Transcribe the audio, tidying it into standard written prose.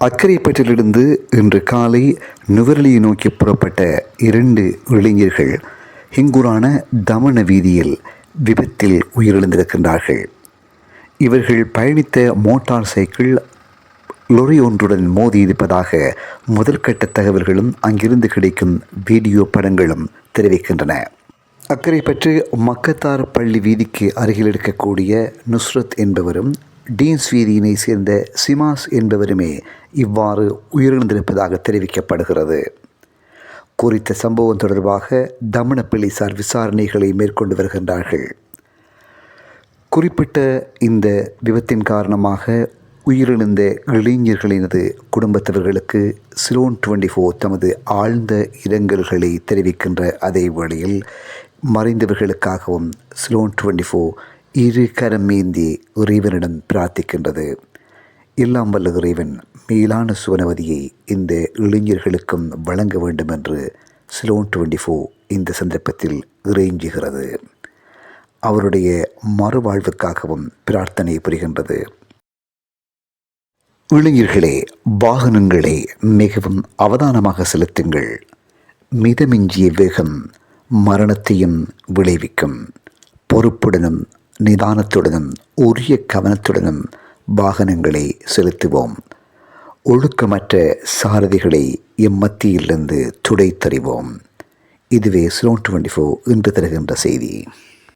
அக்கரைப்பற்றிலிருந்து இன்று காலை நுவரெலியை நோக்கி புறப்பட்ட 2 இளைஞர்கள் ஹிங்குரான தமன வீதியில் விபத்தில் உயிரிழந்திருக்கின்றார்கள். இவர்கள் பயணித்த மோட்டார் சைக்கிள் லொரி ஒன்றுடன் மோதியிருப்பதாக முதற்கட்ட தகவல்களும் அங்கிருந்து கிடைக்கும் வீடியோ படங்களும் தெரிவிக்கின்றன. அக்கரைப்பற்று மக்கத்தார் பள்ளி வீதிக்கு அருகில் இருக்கக்கூடிய நுஸ்ரத் என்பவரும் டீன்ஸ் வீதியினை சேர்ந்த சிமாஸ் என்பவருமே இவ்வாறு உயிரிழந்திருப்பதாக தெரிவிக்கப்படுகிறது. குறித்த சம்பவம் தொடர்பாக தமன போலீசார் விசாரணைகளை மேற்கொண்டு வருகின்றார்கள். குறிப்பிட்ட இந்த விபத்தின் காரணமாக உயிரிழந்த இளைஞர்களினது குடும்பத்தவர்களுக்கு சிலோன் 24 தமது ஆழ்ந்த இரங்கல்களை தெரிவிக்கின்ற அதே வேளையில் மறைந்தவர்களுக்காகவும் சிலோன் 24 இரு கரமேந்தி இறைவனிடம் பிரார்த்திக்கின்றது. எல்லாம் வல்ல இறைவன் மேலான சுவனவதியை இந்த இளைஞர்களுக்கும் வழங்க வேண்டும் என்று சிலோன் 24 இந்த சந்தர்ப்பத்தில் இறைஞ்சுகிறது. அவருடைய மறுவாழ்வுக்காகவும் பிரார்த்தனை புரிகின்றது. இளைஞர்களே, வாகனங்களை மிகவும் அவதானமாக செலுத்துங்கள். மிதமிஞ்சிய வேகம் மரணத்தையும் விளைவிக்கும். பொறுப்புடனும் நிதானத்துடனும் உரிய கவனத்துடனும் வாகனங்களை செலுத்துவோம். ஒழுக்கமற்ற சாரதிகளை எம்மத்தியிலிருந்து துடைத்தறிவோம். இதுவே சிலோன் 24 இன்று தருகின்ற செய்தி.